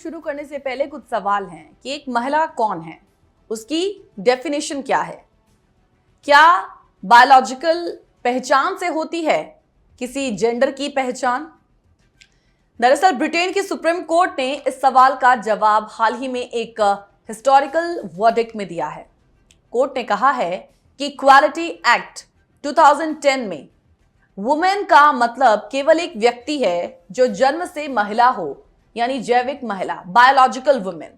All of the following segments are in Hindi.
शुरू करने से पहले कुछ सवाल हैं कि एक महिला कौन है, उसकी डेफिनेशन क्या है, क्या बायोलॉजिकल पहचान से होती है किसी जेंडर की पहचान। दरअसल ब्रिटेन की सुप्रीम कोर्ट ने इस सवाल का जवाब हाल ही में एक हिस्टोरिकल वर्डिक्ट में दिया है। कोर्ट ने कहा है कि इक्वालिटी एक्ट 2010 में वुमेन का मतलब केवल एक व्यक्ति है जो जन्म से महिला हो, यानी जैविक महिला, बायोलॉजिकल वुमेन।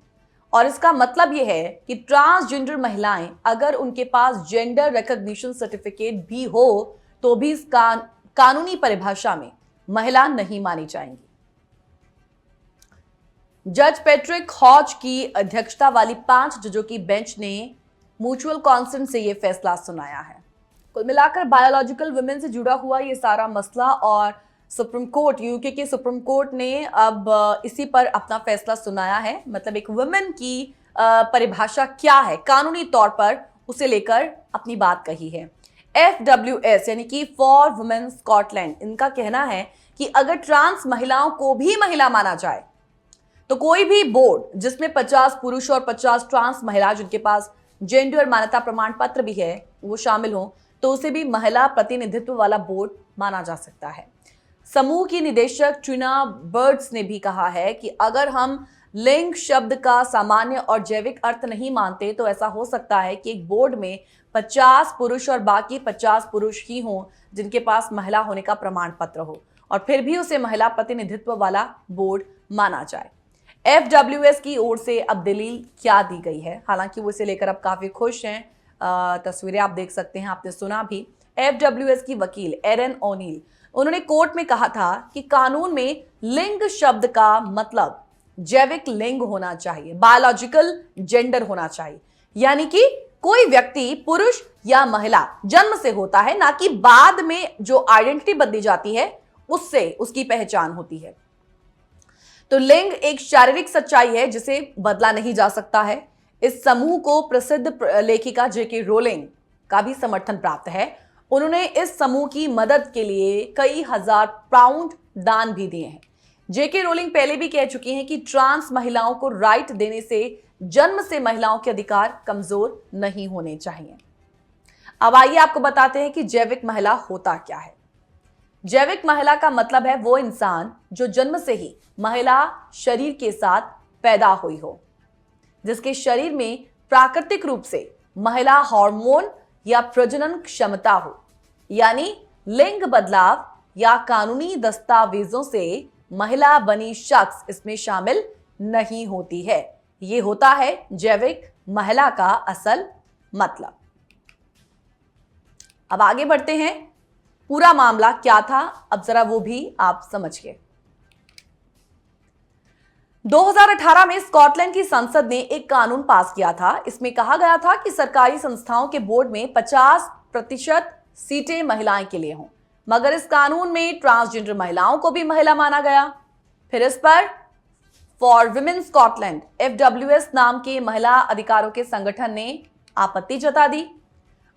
और इसका मतलब यह है कि ट्रांसजेंडर महिलाएं अगर उनके पास जेंडर रिकॉग्निशन सर्टिफिकेट भी हो तो भी इस कानूनी परिभाषा में महिला नहीं मानी जाएंगी। जज पैट्रिक हॉज की अध्यक्षता वाली 5 जजों की बेंच ने म्यूचुअल कंसेंट से यह फैसला सुनाया है। कुल मिलाकर बायोलॉजिकल वुमेन से जुड़ा हुआ ये सारा मसला और सुप्रीम कोर्ट, यूके के सुप्रीम कोर्ट ने अब इसी पर अपना फैसला सुनाया है। मतलब एक वुमेन की परिभाषा क्या है कानूनी तौर पर, उसे लेकर अपनी बात कही है। FWS यानी कि फॉर वुमेन स्कॉटलैंड, इनका कहना है कि अगर ट्रांस महिलाओं को भी महिला माना जाए तो कोई भी बोर्ड जिसमें 50 पुरुष और 50 ट्रांस महिला जिनके पास जेंडर मान्यता प्रमाण पत्र भी है वो शामिल हो तो उसे भी महिला प्रतिनिधित्व वाला बोर्ड माना जा सकता है। समूह की निदेशक ट्रिना बर्ड्स ने भी कहा है कि अगर हम लिंग शब्द का सामान्य और जैविक अर्थ नहीं मानते तो ऐसा हो सकता है कि एक बोर्ड में 50 पुरुष और बाकी 50 पुरुष ही हों जिनके पास महिला होने का प्रमाण पत्र हो और फिर भी उसे महिला प्रतिनिधित्व वाला बोर्ड माना जाए। FWS की ओर से अब दलील क्या दी गई है, हालांकि वो इसे लेकर अब काफी खुश हैं। तस्वीरें आप देख सकते हैं, आपने सुना भी। FWS की वकील एरन ओनील, उन्होंने कोर्ट में कहा था कि कानून में लिंग शब्द का मतलब जैविक लिंग होना चाहिए, बायोलॉजिकल जेंडर होना चाहिए, यानी कि कोई व्यक्ति पुरुष या महिला जन्म से होता है, ना कि बाद में जो आइडेंटिटी बदली जाती है उससे उसकी पहचान होती है। तो लिंग एक शारीरिक सच्चाई है जिसे बदला नहीं जा सकता है। इस समूह को प्रसिद्ध लेखिका जेके रोलिंग का भी समर्थन प्राप्त है। उन्होंने इस समूह की मदद के लिए कई हजार पाउंड दान भी दिए हैं। जेके रोलिंग पहले भी कह चुकी हैं कि ट्रांस महिलाओं को राइट देने से जन्म से महिलाओं के अधिकार कमजोर नहीं होने चाहिए। अब आइए आपको बताते हैं कि जैविक महिला होता क्या है। जैविक महिला का मतलब है वो इंसान जो जन्म से ही महिला शरीर के साथ पैदा हुई हो, जिसके शरीर में प्राकृतिक रूप से महिला हार्मोन या प्रजनन क्षमता हो, यानी लिंग बदलाव या कानूनी दस्तावेजों से महिला बनी शख्स इसमें शामिल नहीं होती है। ये होता है जैविक महिला का असल मतलब। अब आगे बढ़ते हैं, पूरा मामला क्या था अब जरा वो भी आप समझिए। 2018 में स्कॉटलैंड की संसद ने एक कानून पास किया था। इसमें कहा गया था कि सरकारी संस्थाओं के बोर्ड में 50% सीटें महिलाएं के लिए हों, मगर इस कानून में ट्रांसजेंडर महिलाओं को भी महिला माना गया। फिर इस पर फॉर वुमेन स्कॉटलैंड FWS नाम के महिला अधिकारों के संगठन ने आपत्ति जता दी।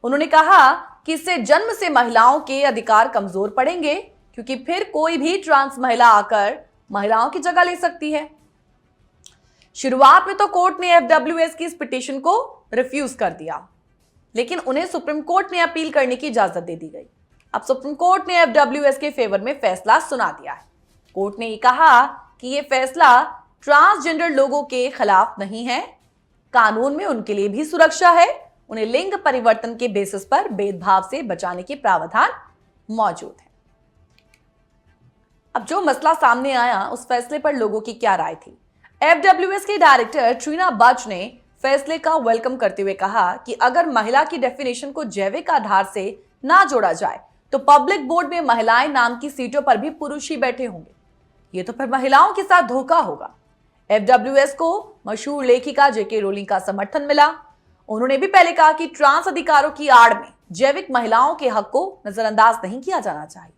उन्होंने कहा कि इससे जन्म से महिलाओं के अधिकार कमजोर पड़ेंगे, क्योंकि फिर कोई भी ट्रांस महिला आकर महिलाओं की जगह ले सकती है। शुरुआत में तो कोर्ट ने FWS की इस पिटीशन को रिफ्यूज कर दिया, लेकिन उन्हें सुप्रीम कोर्ट ने अपील करने की इजाजत दे दी गई। अब सुप्रीम कोर्ट ने FWS के फेवर में फैसला सुना दिया है। कोर्ट ने कहा कि यह फैसला ट्रांसजेंडर लोगों के खिलाफ नहीं है, कानून में उनके लिए भी सुरक्षा है, उन्हें लिंग परिवर्तन के बेसिस पर भेदभाव से बचाने के प्रावधान मौजूद है। अब जो मसला सामने आया उस फैसले पर लोगों की क्या राय थी। FWS के डायरेक्टर ट्रिना बर्ड्स ने फैसले का वेलकम करते हुए कहा कि अगर महिला की डेफिनेशन को जैविक आधार से ना जोड़ा जाए तो पब्लिक बोर्ड में महिलाएं नाम की सीटों पर भी पुरुष ही बैठे होंगे। ये तो फिर महिलाओं के साथ धोखा होगा। FWS को मशहूर लेखिका जेके रोलिंग का समर्थन मिला। उन्होंने भी पहले कहा कि ट्रांस अधिकारों की आड़ में जैविक महिलाओं के हक को नजरअंदाज नहीं किया जाना चाहिए।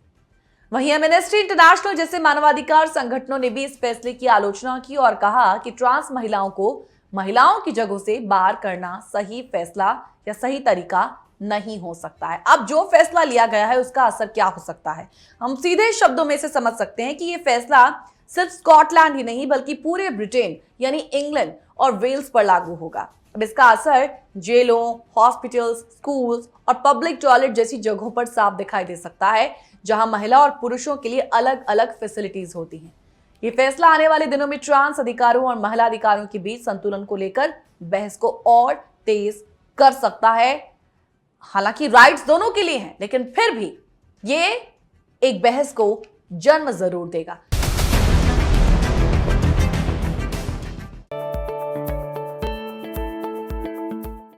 वहीं एमनेस्टी इंटरनेशनल जैसे मानवाधिकार संगठनों ने भी इस फैसले की आलोचना की और कहा कि ट्रांस महिलाओं को महिलाओं की जगहों से बाहर करना सही फैसला या सही तरीका नहीं हो सकता है। अब जो फैसला लिया गया है उसका असर क्या हो सकता है, हम सीधे शब्दों में से समझ सकते हैं कि यह फैसला सिर्फ स्कॉटलैंड ही नहीं बल्कि पूरे ब्रिटेन यानी इंग्लैंड और वेल्स पर लागू होगा। अब इसका असर जेलों, हॉस्पिटल्स, स्कूल्स और पब्लिक टॉयलेट जैसी जगहों पर साफ दिखाई दे सकता है, जहां महिला और पुरुषों के लिए अलग अलग फैसिलिटीज होती हैं। ये फैसला आने वाले दिनों में ट्रांस अधिकारों और महिला अधिकारों के बीच संतुलन को लेकर बहस को और तेज कर सकता है। हालांकि राइट्स दोनों के लिए हैं, लेकिन फिर भी ये एक बहस को जन्म जरूर देगा।